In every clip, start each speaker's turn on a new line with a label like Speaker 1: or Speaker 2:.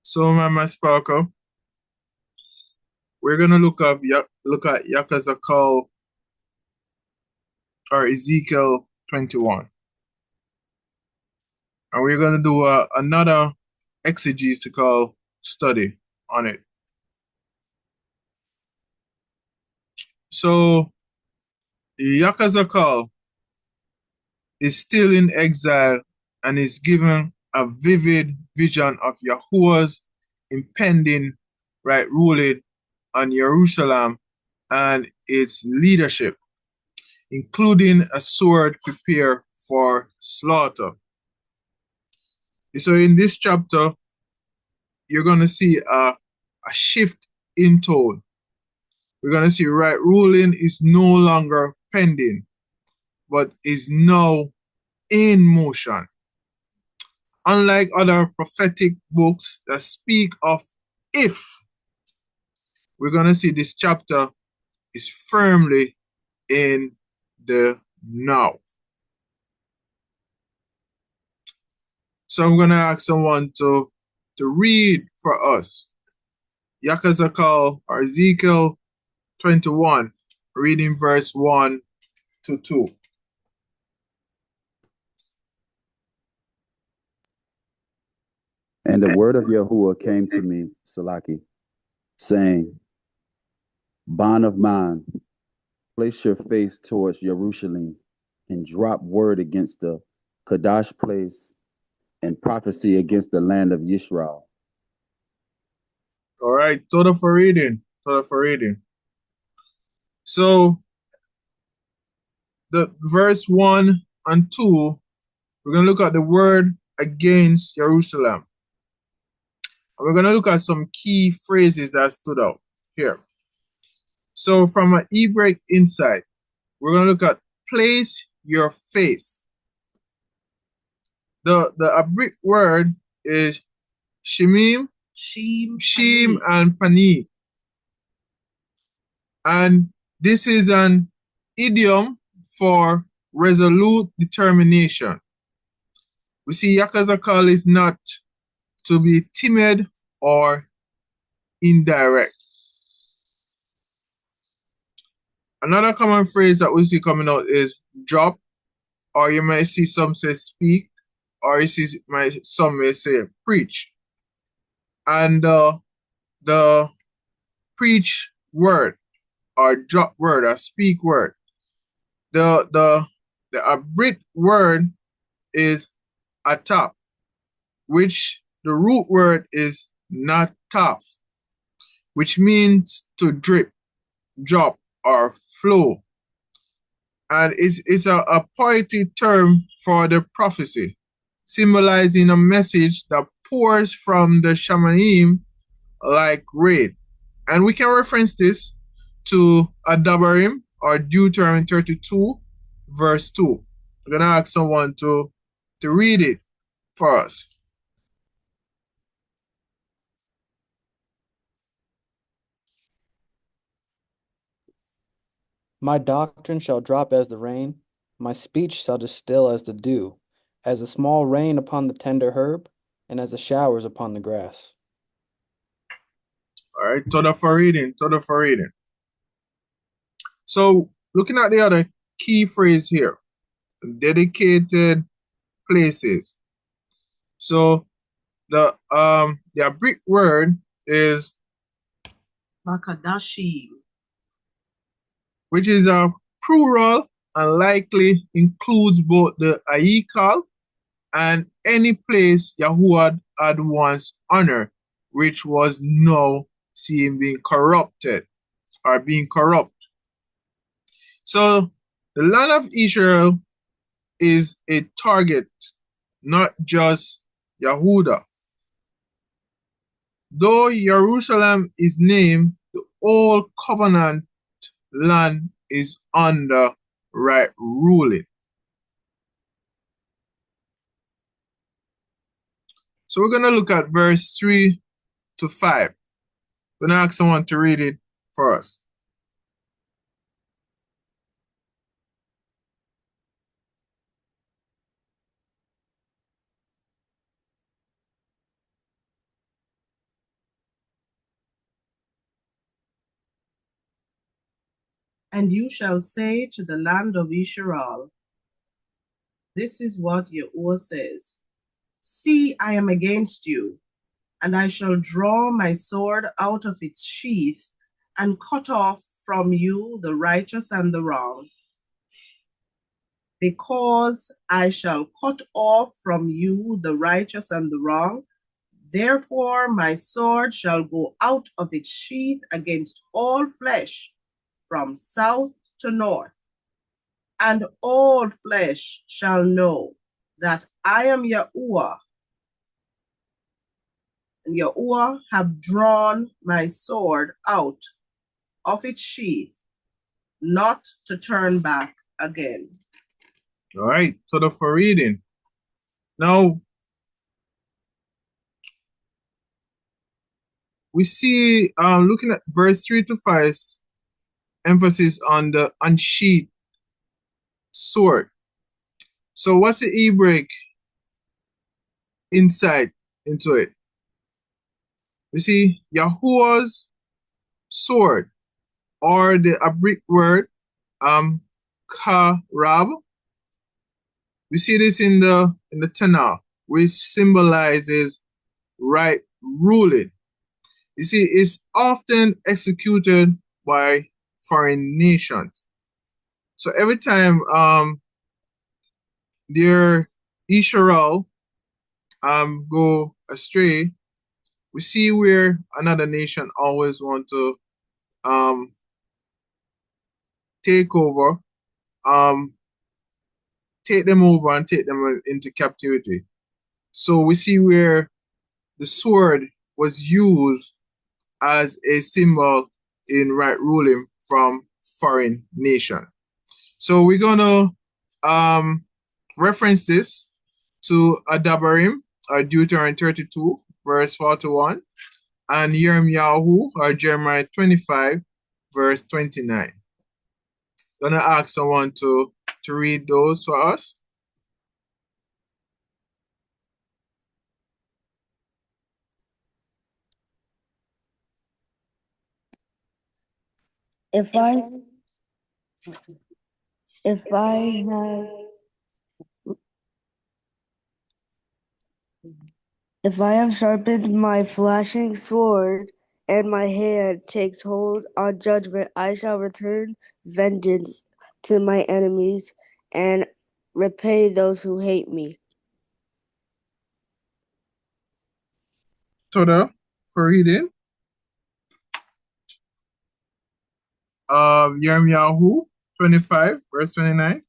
Speaker 1: So, my sparkle, we're gonna look at Yakhazaqal or Ezekiel 21, and we're gonna do another exegetical study on it. So, Yakhazaqal is still in exile and is given a vivid vision of Yahuwah's impending right ruling on Yarushalam and its leadership, including a sword prepared for slaughter. So in this chapter, you're going to see a shift in tone. We're going to see right ruling is no longer pending, but is now in motion. Unlike other prophetic books that speak of if, we're going to see this chapter is firmly in the now. So I'm going to ask someone to read for us Yakhazaqal or Ezekiel 21, reading verse 1 to 2.
Speaker 2: And the word of YaHUaH came to me, Salaki, saying, Bond of mine, place your face towards Yarushalam and drop word against the Kadash place and prophecy against the land of Yisrael.
Speaker 1: All right, total for reading. So the verse 1 and 2, we're going to look at the word against Yarushalam. And we're going to look at some key phrases that stood out here. So from an Hebraic insight, we're going to look at place your face. The Abrit word is shemim, sheem, and pani. And this is an idiom for resolute determination. We see Yakhazaqal is not to be timid or indirect. Another common phrase that we see coming out is drop, or you might see some say speak, or you see some may say preach. And the preach word or drop word or speak word, the Abrit word is atap, which the root word is not taf, which means to drip, drop, or flow. And it's a poetic term for the prophecy, symbolizing a message that pours from the Shamanim like rain. And we can reference this to Adabarim or Deuteronomy 32, verse 2. I'm going to ask someone to read it for us.
Speaker 3: My doctrine shall drop as the rain, my speech shall distill as the dew, as a small rain upon the tender herb, and as the showers upon the grass.
Speaker 1: All right, total for reading. So, looking at the other key phrase here, dedicated places. So, the Greek word is Makadashi, which is a plural and likely includes both the Ayikal and any place Yahuwah had once honored, which was now seen being corrupted or being corrupt. So the land of Israel is a target, not just Yahudah. Though Yarushalam is named, the old covenant land is under right ruling. So we're going to look at verse 3 to 5. We're going to ask someone to read it for us.
Speaker 4: And you shall say to the land of Israel, this is what YaHUaH says. See, I am against you, and I shall draw my sword out of its sheath and cut off from you the righteous and the wrong. Because I shall cut off from you the righteous and the wrong, therefore my sword shall go out of its sheath against all flesh, from south to north. And all flesh shall know that I am YaHUaH, and YaHUaH have drawn my sword out of its sheath, not to turn back again.
Speaker 1: All right, so the for reading. Now, we see, looking at verse 3 to 5, emphasis on the unsheathed sword. So what's the Hebraic insight into it? We see YaHUaH's sword, or the Hebrew word, karab. We see this in the Tanakh, which symbolizes right ruling. You see, it's often executed by foreign nations. So every time their Israel go astray, we see where another nation always want to take over, take them over and take them into captivity. So we see where the sword was used as a symbol in right ruling from foreign nation. So we're gonna reference this to Adabarim, or Deuteronomy 32, verse 41, and Yirmiyahu, or Jeremiah 25, verse 29. Gonna ask someone to read those for us.
Speaker 5: If I have sharpened my flashing sword, and my hand takes hold on judgment, I shall return vengeance to my enemies and repay those who hate me.
Speaker 1: Toda, for reading. Yirmiyahu 25, verse 29.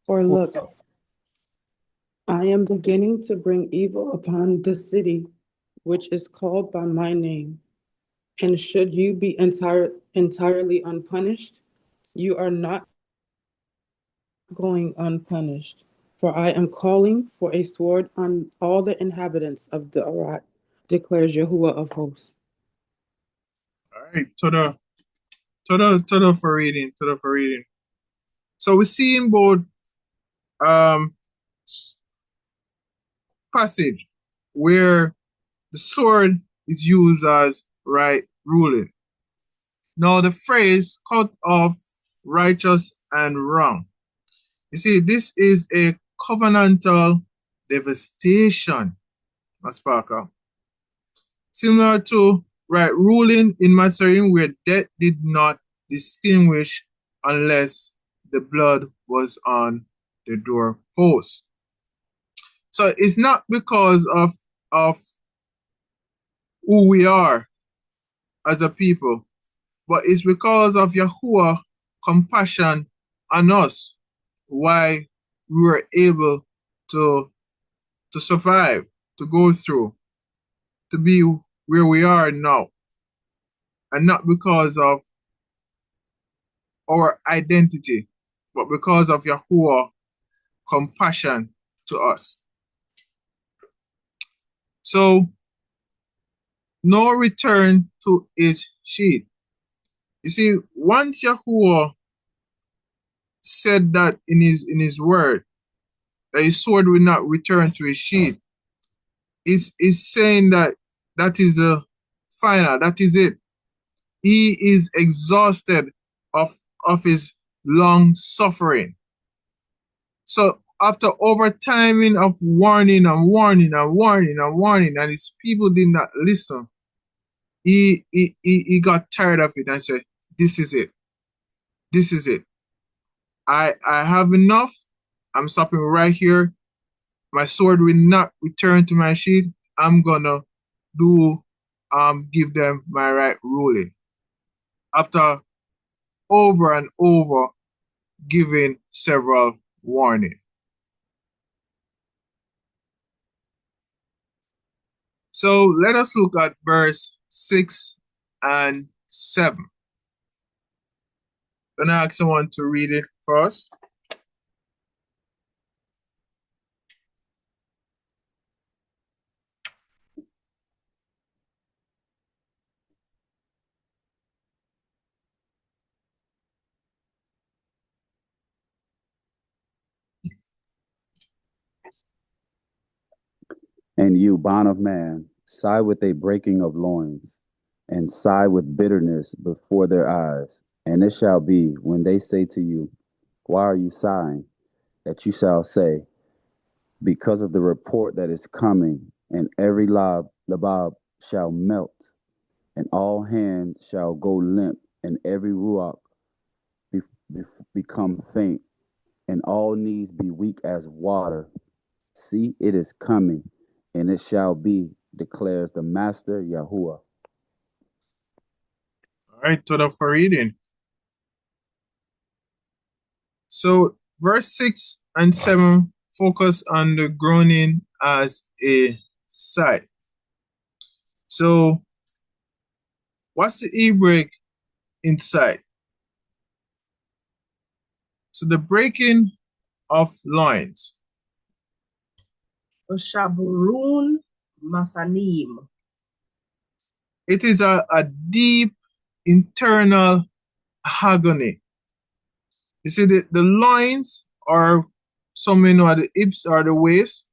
Speaker 6: For look, I am beginning to bring evil upon the city, which is called by my name. And should you be entirely unpunished, you are not going unpunished. For I am calling for a sword on all the inhabitants of the Arat, declares YaHUaH of hosts.
Speaker 1: All right, Toda for reading, Toda for reading. So we see in both passage where the sword is used as right ruling. Now the phrase cut off righteous and wrong. You see, this is a covenantal devastation, Mas Parker. Similar to right ruling in Mazarim, where death did not distinguish unless the blood was on the doorpost. So it's not because of who we are as a people, but it's because of YaHUaH compassion on us why we were able to survive, to go through, to be where we are now, and not because of our identity, but because of YaHUaH compassion to us. So no return to its sheath. You see, once YaHUaH said that in his word, that his sword will not return to his sheath, is saying that that is a final, that is it. He is exhausted of his long suffering. So after overtiming of warning and warning and warning and warning, and his people did not listen, he got tired of it and said, this is it. This is it. I have enough. I'm stopping right here. My sword will not return to my sheath. I'm gonna give them my right ruling. After over and over giving several warnings. So let us look at verse 6 and 7. I'm gonna ask someone to read it for us.
Speaker 2: And you, bond of man, sigh with a breaking of loins, and sigh with bitterness before their eyes. And it shall be, when they say to you, why are you sighing? That you shall say, because of the report that is coming, and every labab shall melt, and all hands shall go limp, and every ruach be, be, become faint, and all knees be weak as water. See, it is coming, and it shall be, declares the Master YaHUaH.
Speaker 1: All right, total for reading. So verse 6 and 7 focus on the groaning as a sigh. So what's the Hebrew inside? So the breaking of loins.
Speaker 4: Shaburun Mathanim.
Speaker 1: It is a deep internal agony. You see, the loins, or some may know the hips or the waist,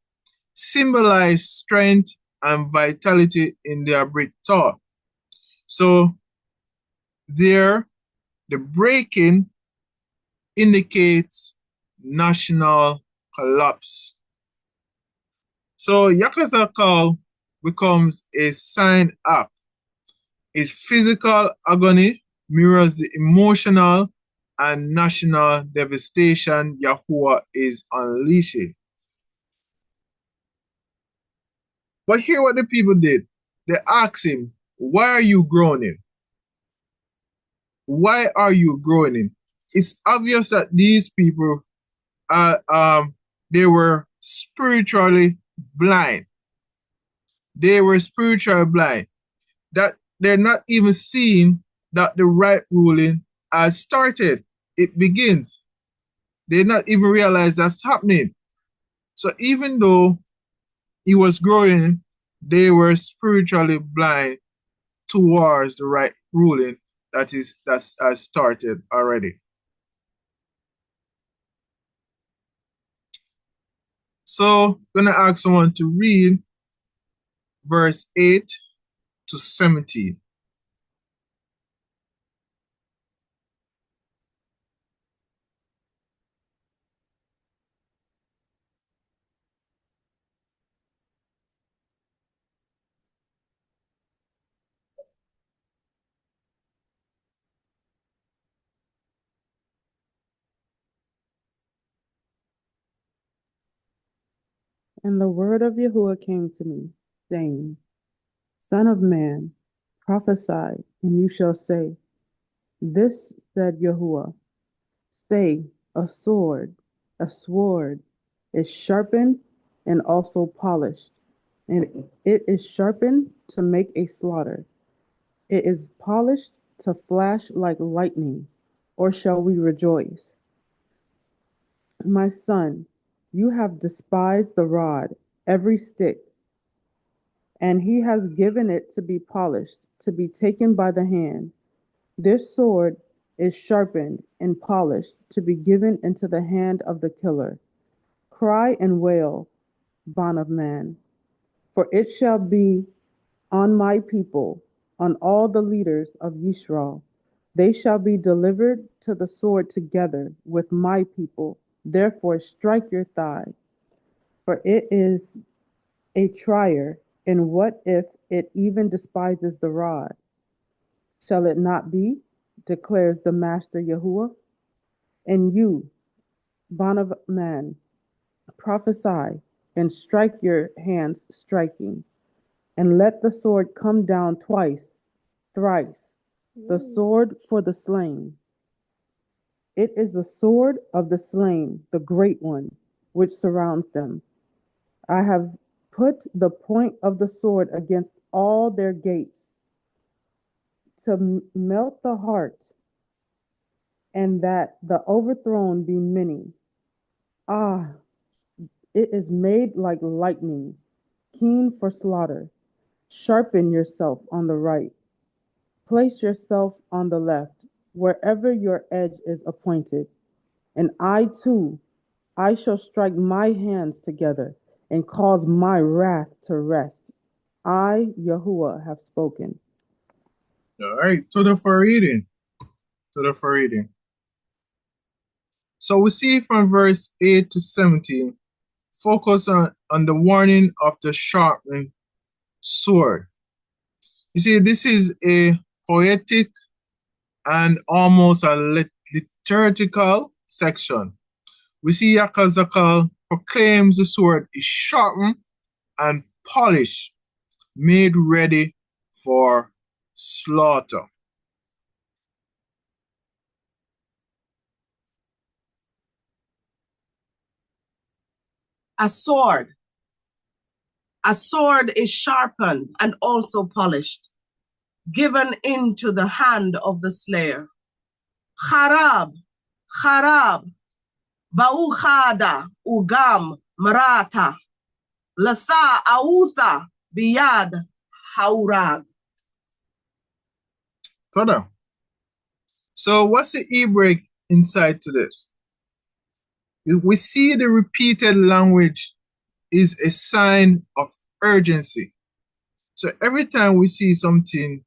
Speaker 1: symbolize strength and vitality in their breath thought. So there, the breaking indicates national collapse. So Yakhazaqal becomes a sign up. Its physical agony mirrors the emotional and national devastation YaHUaH is unleashing. But hear what the people did. They asked him, why are you groaning? Why are you groaning? It's obvious that these people they were spiritually blind. They were spiritually blind. That they're not even seeing that the right ruling has started. It begins. They not even realize that's happening. So even though he was growing, they were spiritually blind towards the right ruling that has started already. So I'm gonna ask someone to read verse 8 to 17.
Speaker 6: And the word of Yahuwah came to me, saying, Son of man, prophesy, and you shall say, This said Yahuwah, say, a sword is sharpened and also polished, and it is sharpened to make a slaughter. It is polished to flash like lightning, or shall we rejoice? My son, you have despised the rod, every stick, and he has given it to be polished, to be taken by the hand. This sword is sharpened and polished, to be given into the hand of the killer. Cry and wail, bond of man, for it shall be on my people, on all the leaders of Yisrael. They shall be delivered to the sword together with my people. Therefore strike your thigh, for it is a trier, and what if it even despises the rod? Shall it not be, declares the Master Yahuwah? And you, bond of man, prophesy, and strike your hands striking, and let the sword come down twice, thrice, the sword for the slain. It is the sword of the slain, the great one, which surrounds them. I have put the point of the sword against all their gates, to melt the heart, and that the overthrown be many. Ah, it is made like lightning, keen for slaughter. Sharpen yourself on the right. Place yourself on the left, wherever your edge is appointed. And I too, I shall strike my hands together and cause my wrath to rest. I, Yahuwah, have spoken.
Speaker 1: All right, to the for reading. To the for reading. So we see from verse 8 to 17, focus on the warning of the sharpened sword. You see, this is a poetic and almost a liturgical section. We see Yakhazaqal proclaims the sword is sharpened and polished, made ready for slaughter.
Speaker 4: A sword is sharpened and also polished, given into the hand of the slayer. Charab, Bauchada, Ugam, Marata, Latha, Autha, Biyad, Haurag.
Speaker 1: Tada. So what's the Hebrew insight to this? We see the repeated language is a sign of urgency. So every time we see something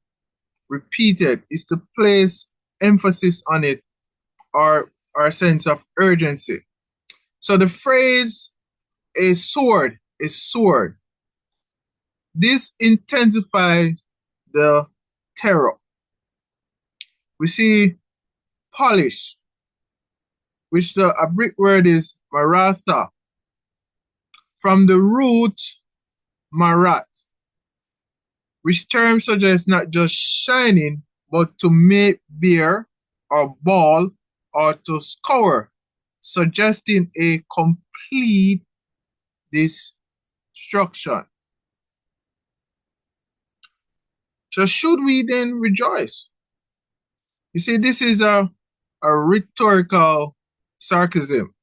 Speaker 1: repeated, is to place emphasis on it or a sense of urgency. So the phrase a sword, this intensifies the terror. We see polish, which the Abrit word is maratha, from the root marat, which term suggests not just shining, but to make bare or ball or to scour, suggesting a complete destruction. So should we then rejoice? You see, this is a rhetorical sarcasm.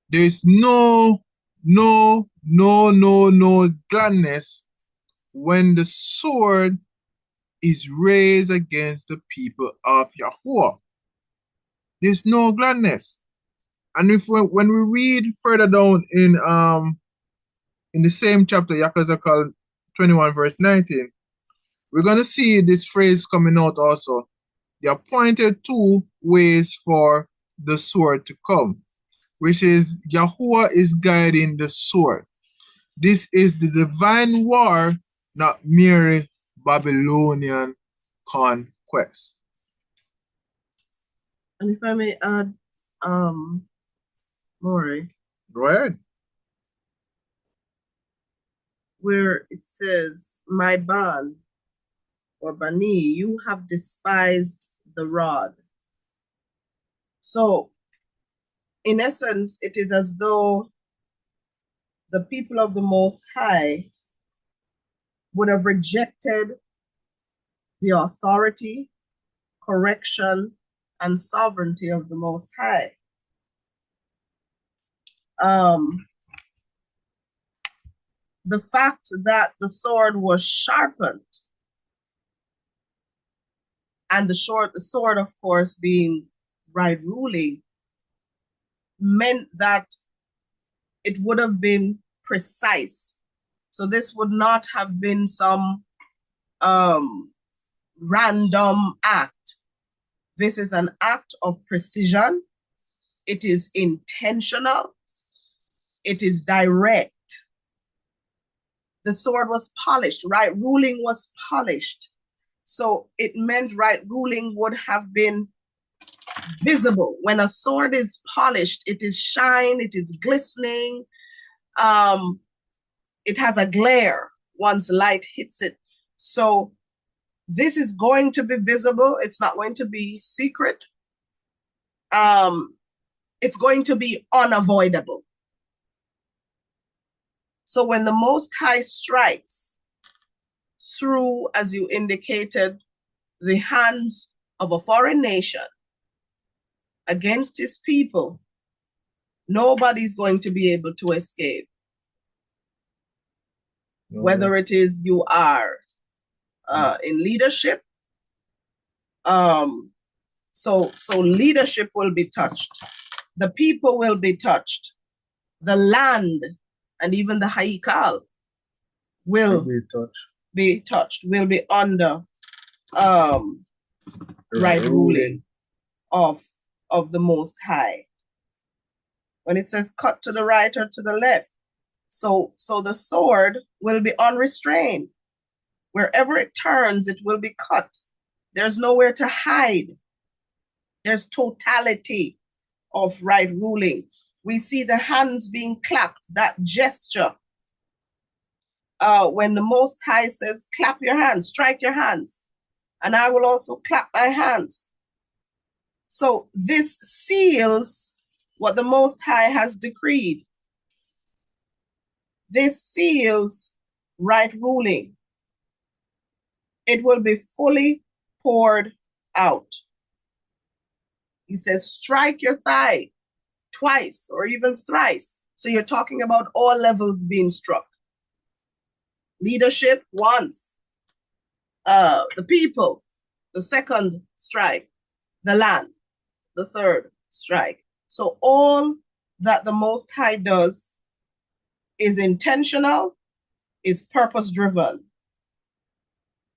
Speaker 1: There's no gladness when the sword is raised against the people of Yahuwah. There's no gladness. And when we read further down in the same chapter, Yakhazaqal 21 verse 19, we're going to see this phrase coming out also. The appointed 2 ways for the sword to come, which is Yahuwah is guiding the sword. This is the divine war, not mere Babylonian conquest.
Speaker 4: And if I may add, Maury,
Speaker 1: Go ahead.
Speaker 4: where it says, my ban, or bani, you have despised the rod. So, in essence, it is as though the people of the Most High would have rejected the authority, correction, and sovereignty of the Most High. the fact that the sword was sharpened, and the sword, of course, being right ruling, meant that it would have been precise. So this would not have been some random act. This is an act of precision. It is intentional. It is direct. The sword was polished. Right ruling was polished. So it meant right ruling would have been visible. When a sword is polished, it is shine, it is glistening. It has a glare once light hits it. So this is going to be visible. It's not going to be secret. It's going to be unavoidable. So when the Most High strikes through, as you indicated, the hands of a foreign nation against his people, nobody's going to be able to escape. No. Whether it is you are in leadership, so leadership will be touched. The people will be touched. The land and even the Yakhazaqal will be touched, will be under right ruling of the Most High. When it says cut to the right or to the left, so the sword will be unrestrained. Wherever it turns, it will be cut. There's nowhere to hide. There's totality of right ruling. We see the hands being clapped, that gesture. When the Most High says, clap your hands, strike your hands, and I will also clap my hands. So this seals what the Most High has decreed. This seals right ruling. It will be fully poured out. He says, strike your thigh twice or even thrice. So you're talking about all levels being struck. Leadership once, the people, the second strike, the land, the third strike. So all that the Most High does is intentional, is purpose-driven.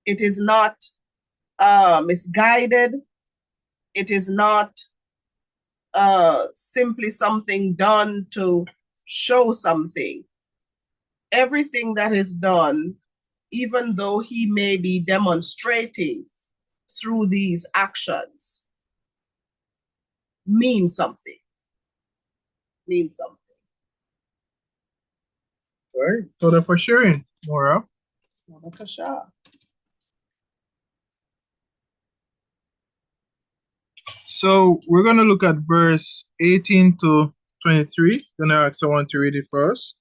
Speaker 4: It is not misguided. It is not simply something done to show something. Everything that is done, even though he may be demonstrating through these actions, means something. Means something.
Speaker 1: All right. So for sharing, Maura.
Speaker 4: For sure.
Speaker 1: So we're going to look at verse 18 to 23. Going to ask someone to read it first.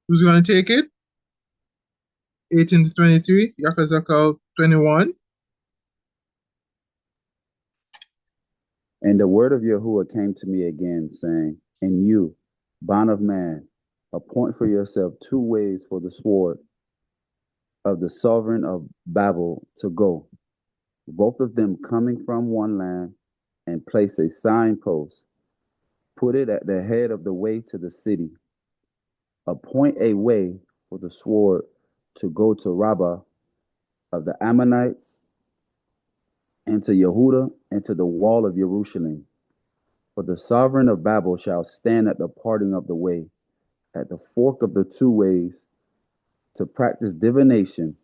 Speaker 1: Who's going to take it? 18 to 23. Yakhazaqal 21.
Speaker 2: And the word of Yahuwah came to me again, saying, And you, bond of man, appoint for yourself 2 ways for the sword of the Sovereign of Babel to go, both of them coming from one land, and place a signpost. Put it at the head of the way to the city. Appoint a way for the sword to go to Rabbah of the Ammonites, and to Yahudah, and to the wall of Yarushalam. For the Sovereign of Babel shall stand at the parting of the way, at the fork of the 2 ways, to practice divination.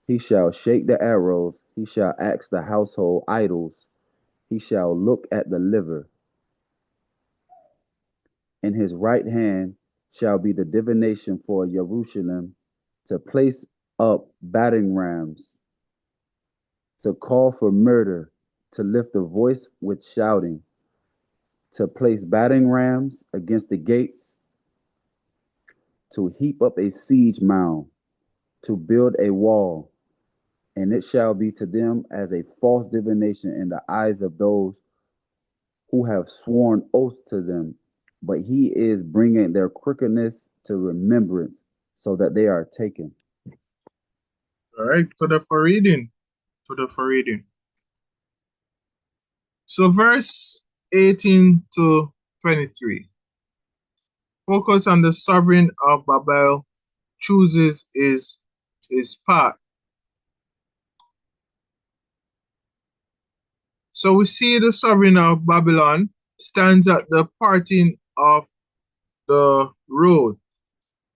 Speaker 2: He shall shake the arrows, he shall axe the household idols, he shall look at the liver. In his right hand shall be the divination for Yarushalam, to place up battering rams, to call for murder, to lift a voice with shouting, to place battering rams against the gates, to heap up a siege mound, to build a wall, and it shall be to them as a false divination in the eyes of those who have sworn oaths to them. But he is bringing their crookedness to remembrance, so that they are taken.
Speaker 1: All right, to the for reading. To the for reading. So verse 18 to 23. Focus on the sovereign of Babel chooses his path. So we see the sovereign of Babylon stands at the parting of the road.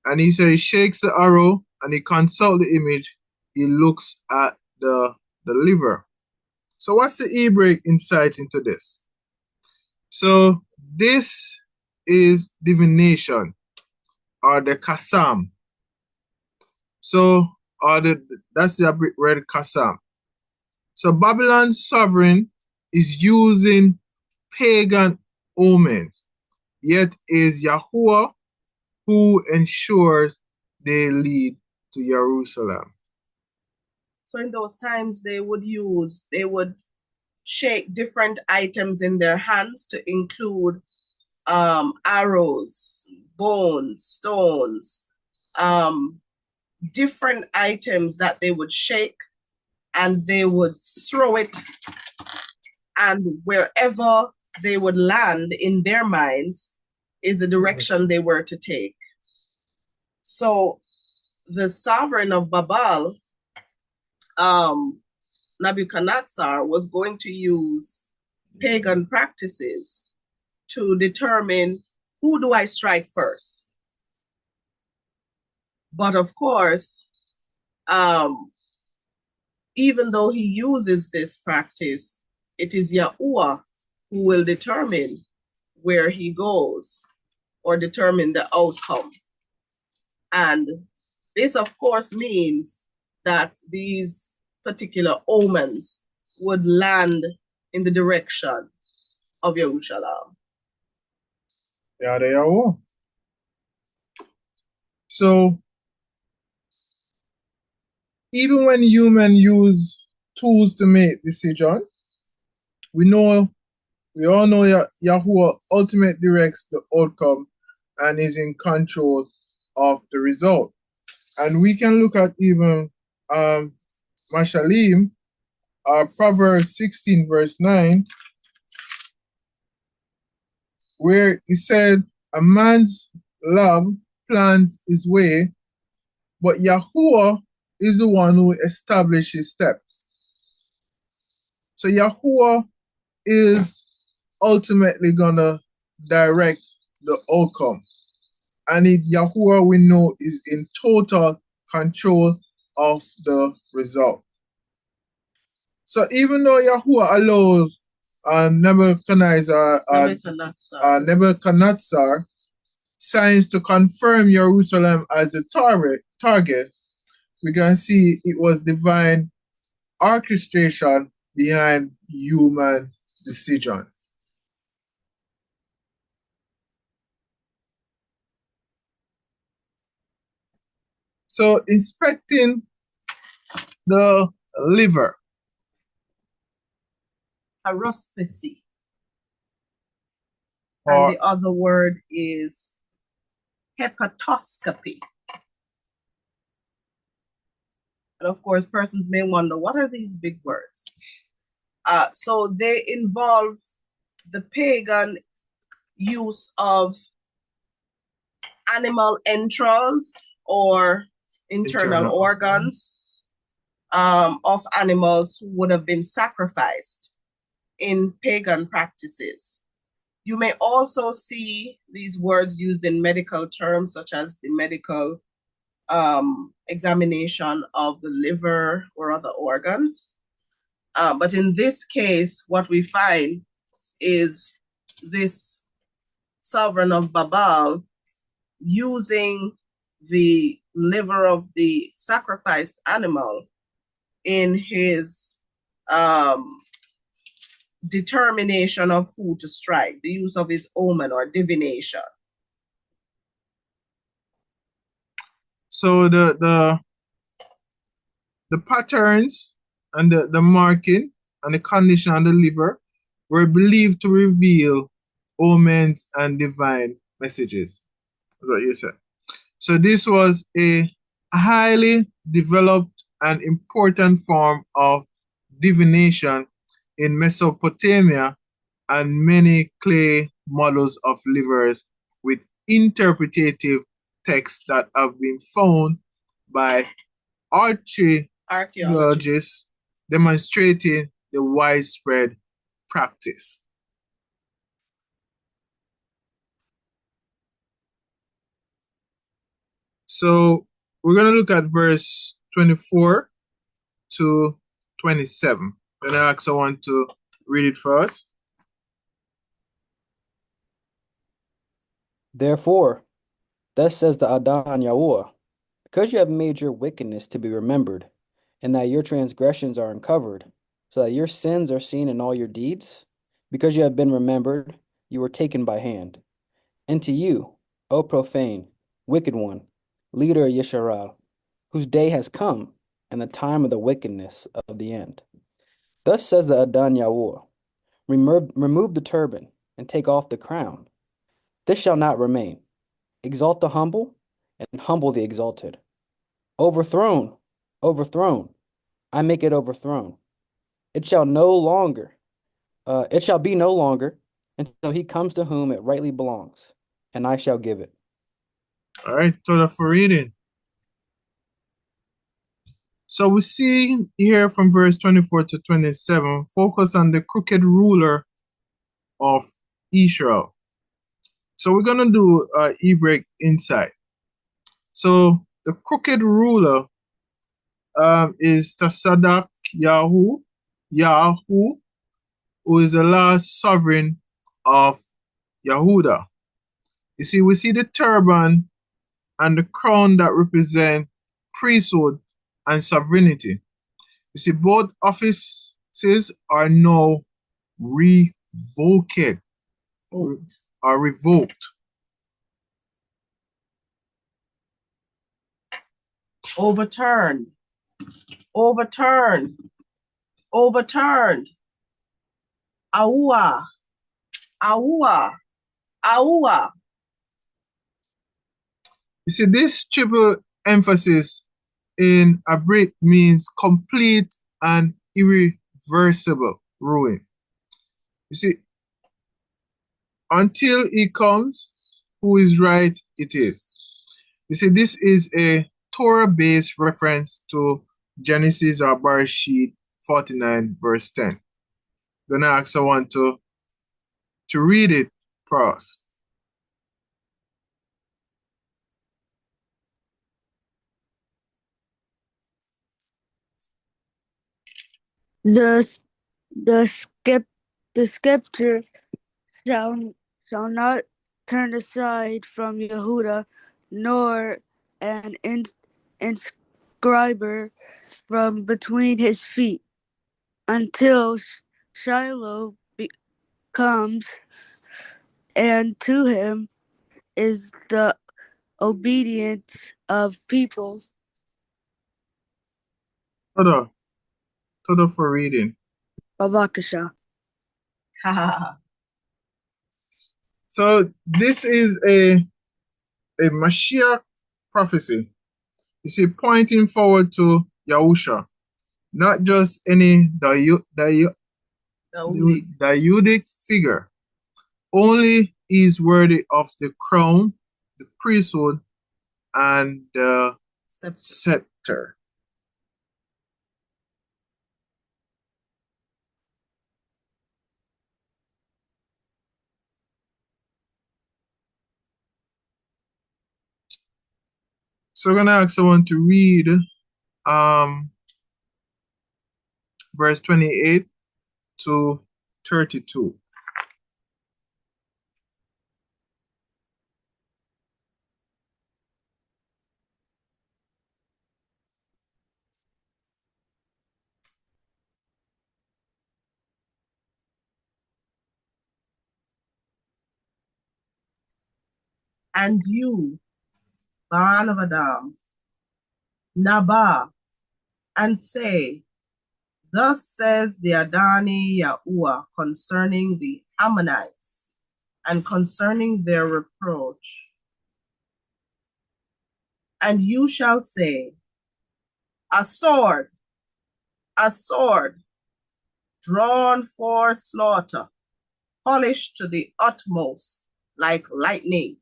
Speaker 1: And he says, he shakes the arrow and he consults the image. He looks at the liver. So what's the Hebrew insight into this? So this is divination, or the Kasam. So, that's the Hebrew word Kasam. So Babylon's sovereign is using pagan omens, yet is YaHUaH who ensures they lead to Yarushalam.
Speaker 4: So in those times, they would shake different items in their hands to include arrows, bones, stones, different items that they would shake, and they would throw it, and wherever they would land in their minds is the direction they were to take. So the sovereign of Babel, Nebuchadnezzar, was going to use pagan practices to determine, who do I strike first? But of course, even though he uses this practice, it is YaHUaH who will determine where he goes or determine the outcome. And this, of course, means that these particular omens would land in the direction of Yarushalam.
Speaker 1: Yeah, they are all. So even when humans use tools to make decisions, we all know YaHUaH ultimately directs the outcome and is in control of the result. And we can look at even Mashalim, Proverbs 16 verse 9, where he said, a man's love plans his way, but YaHUaH is the one who establishes steps. So YaHUaH is ultimately gonna direct the outcome. And YaHUaH, we know, is in total control of the result. So even though YaHUaH allows Nebuchadnezzar signs to confirm Jerusalem as the target, we can see it was divine orchestration behind human decision. So inspecting the liver.
Speaker 4: Haruspicy. And the other word is hepatoscopy. And of course, persons may wonder, what are these big words? So they involve the pagan use of animal entrails or internal organs of animals who would have been sacrificed in pagan practices. You may also see these words used in medical terms, such as the medical examination of the liver or other organs. But in this case, what we find is this sovereign of Babel using the liver of the sacrificed animal in his determination of who to strike, the use of his omen or divination.
Speaker 1: So the patterns and the marking and the condition on the liver were believed to reveal omens and divine messages. That's what you said. So this was a highly developed and important form of divination in Mesopotamia, and many clay models of livers with interpretative texts that have been found by archaeologists demonstrating the widespread practice. So we're going to look at verse 24 to 27. Then I ask someone to read it for us.
Speaker 3: Therefore, thus says the Adon YaHUaH, because you have made your wickedness to be remembered, and that your transgressions are uncovered, so that your sins are seen in all your deeds, because you have been remembered, you were taken by hand. And to you, O profane, wicked one, leader of Yisrael, whose day has come, and the time of the wickedness of the end. Thus says the Adon YaHUaH, remove the turban, and take off the crown. This shall not remain. Exalt the humble, and humble the exalted. Overthrown, overthrown, I make it overthrown. It shall be no longer, until he comes to whom it rightly belongs, and I shall give it.
Speaker 1: All right, total for reading. So we see here from verse 24 to 27, focus on the crooked ruler of Israel. So we're going to do Hebrew insight. So the crooked ruler is Tasadak Yahu, who is the last sovereign of Yahudah. You see, we see the turban and the crown that represent priesthood and sovereignty. You see, both offices are now revoked. Are revoked.
Speaker 4: Overturned. Overturned. Overturned. YaHUaH. YaHUaH. YaHUaH.
Speaker 1: You see, this triple emphasis in a break means complete and irreversible ruin. You see, until he comes, who is right it is. You see, this is a Torah-based reference to Genesis or Bereshit 49, verse 10. Then I ask someone to read it for us.
Speaker 5: The scepter shall not turn aside from Yehudah, nor an inscriber from between his feet, until Shiloh comes, and to him is the obedience of peoples.
Speaker 1: Todo for reading.
Speaker 5: Babakasha.
Speaker 1: So this is a Mashiach prophecy. You see, pointing forward to Yahusha, not just any Dayudic figure. Only is worthy of the crown, the priesthood, and the scepter. So I'm going to ask someone to read verse 28 to 32.
Speaker 4: And you, Barn of Adam, Nabah, and say, Thus says the Adani YaHUaH concerning the Ammonites and concerning their reproach. And you shall say, a sword, drawn for slaughter, polished to the utmost like lightning,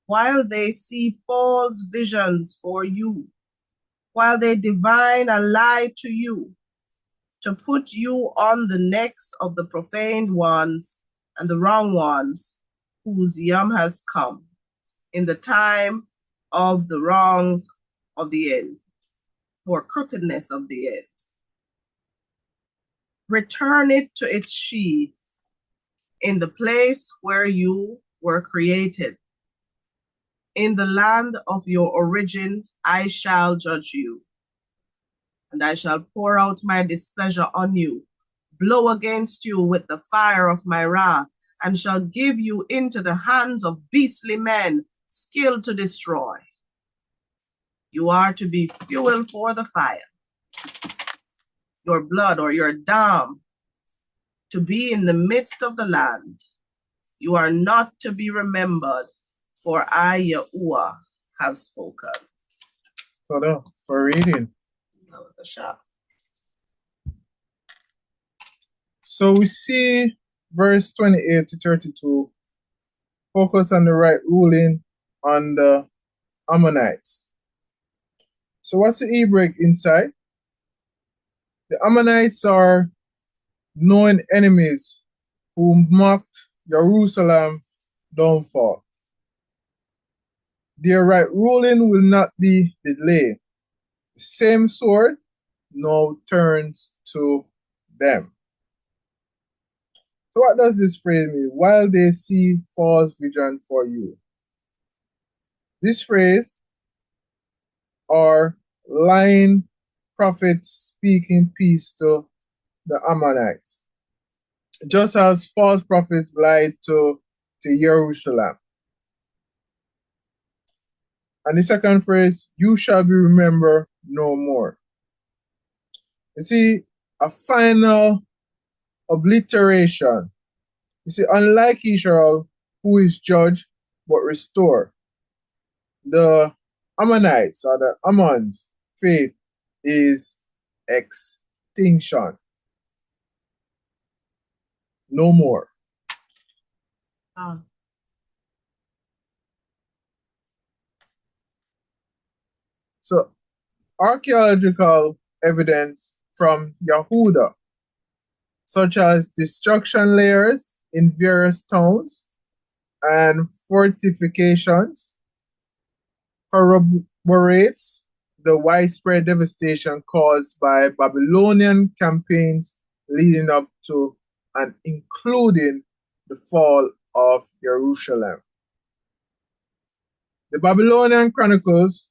Speaker 4: while they see false visions for you, while they divine a lie to you, to put you on the necks of the profaned ones and the wrong ones, whose yom has come, in the time of the wrongs of the end, or crookedness of the end. Return it to its sheath in the place where you were created. In the land of your origin, I shall judge you, and I shall pour out my displeasure on you, blow against you with the fire of my wrath, and shall give you into the hands of beastly men, skilled to destroy. You are to be fuel for the fire, your blood or your dam to be in the midst of the land. You are not to be remembered, for I, YaHUaH, have spoken.
Speaker 1: For reading. So we see verse 28 to 32 focus on the right ruling on the Ammonites. So what's the Hebrew insight? The Ammonites are known enemies who mocked Yarushalam downfall. Their right ruling will not be delayed. The same sword now turns to them. So what does this phrase mean? While they see false vision for you. This phrase are lying prophets speaking peace to the Ammonites, just as false prophets lied to Yarushalam. And the second phrase, you shall be remembered no more. You see, a final obliteration. You see, unlike Israel, who is judged but restored, the Ammonites or the Ammon's fate is extinction. No more. So, archaeological evidence from Yahudah, such as destruction layers in various towns and fortifications, corroborates the widespread devastation caused by Babylonian campaigns leading up to and including the fall of Yarushalam. The Babylonian chronicles,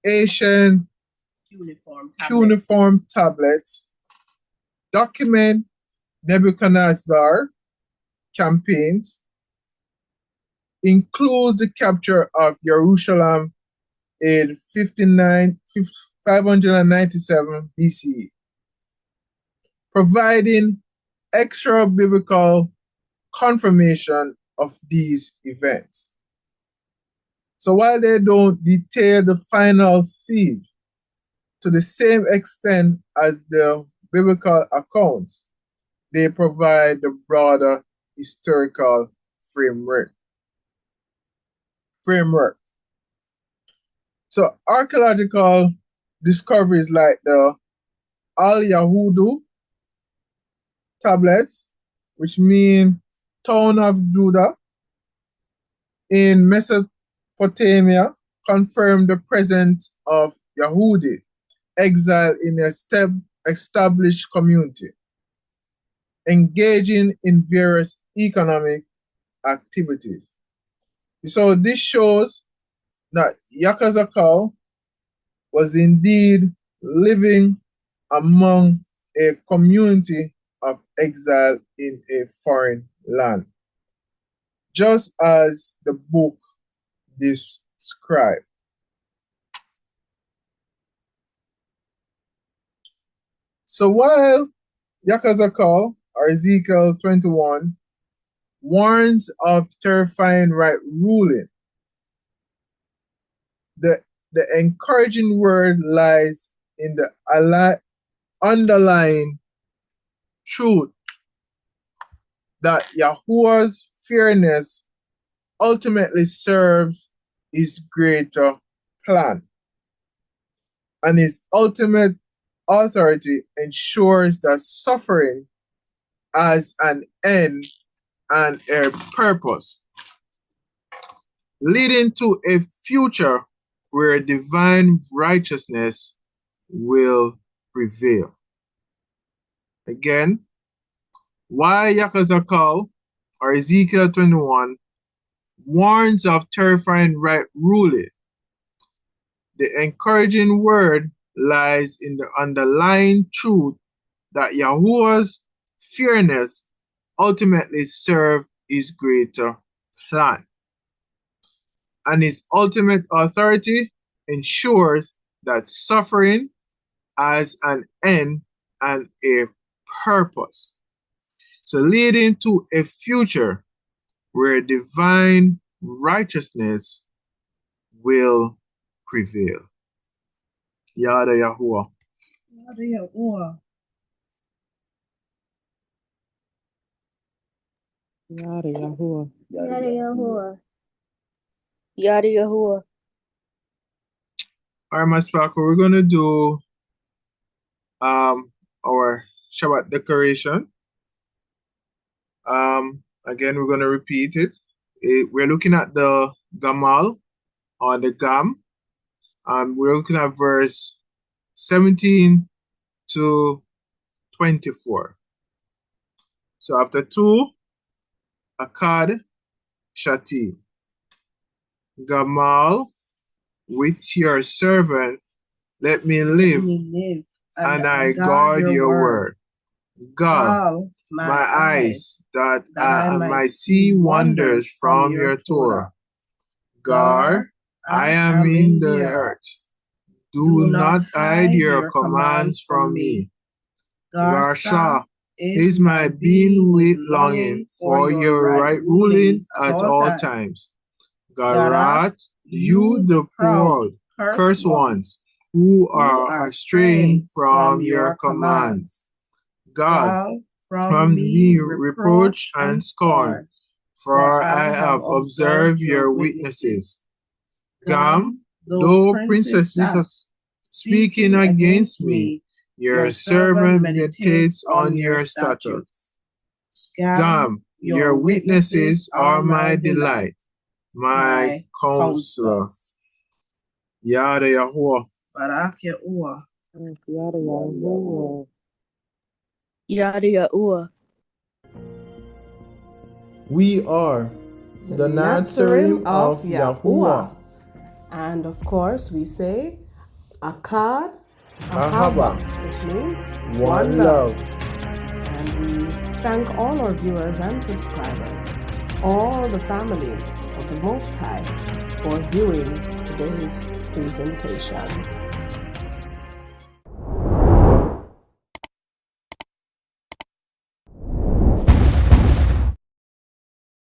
Speaker 1: ancient cuneiform tablets, document Nebuchadnezzar campaigns, includes the capture of Yarushalam in 597 BCE, providing extra biblical confirmation of these events. So while they don't detail the final siege to the same extent as the biblical accounts, they provide the broader historical framework. So archaeological discoveries like the Al-Yahudah tablets, which mean town of Judah in Mesopotamia, confirm the presence of Yahudi exiled in a established community, engaging in various economic activities. So this shows that Yakhazaqal was indeed living among a community of exile in a foreign land, just as the book described. So while Yakhazaqal, or Ezekiel 21, warns of terrifying right ruling, the encouraging word lies in the underlying truth that Yahuwah's fairness ultimately serves his greater plan, and his ultimate authority ensures that suffering has an end and a purpose, leading to a future where divine righteousness will prevail. Again, why Yakhazaqal, or Ezekiel 21, warns of terrifying right ruling. The encouraging word lies in the underlying truth that Yahuwah's fairness ultimately serves his greater plan, and his ultimate authority ensures that suffering has an end and a purpose, so leading to a future where divine righteousness will prevail. YaHUaH.
Speaker 4: YaHUaH.
Speaker 6: YaHUaH.
Speaker 5: YaHUaH. YaHUaH.
Speaker 1: All right, my sparkle, we're going to do our Shabbat declaration. Again, we're going to repeat it. We're looking at the Gamal, or the Gam. We're looking at verse 17 to 24. So after 2, Akkad, Shati. Gamal, with your servant, let me live, and I guard your word. Guard my eyes, that I might see wonders from your Torah. Guard, I am in the earth. Do not hide your commands from me. Garsha is my being with longing for your right rulings at all times. Garat, you the proud, cursed ones, who are straying from your commands. God, from me reproach and scorn, for I have observed your witnesses. Gam, though princesses speaking against me, your servant meditates on your statutes. Gam, your witnesses are my delight, my counselor. YaHUaH.
Speaker 4: Barak Yahuwah.
Speaker 5: YaHUaH.
Speaker 1: We are the Nazarene of Yahuwah.
Speaker 7: And of course, we say Akkad
Speaker 1: Ahava,
Speaker 7: which means
Speaker 1: one love.
Speaker 7: And we thank all our viewers and subscribers, all the family of the Most High, for viewing today's presentation.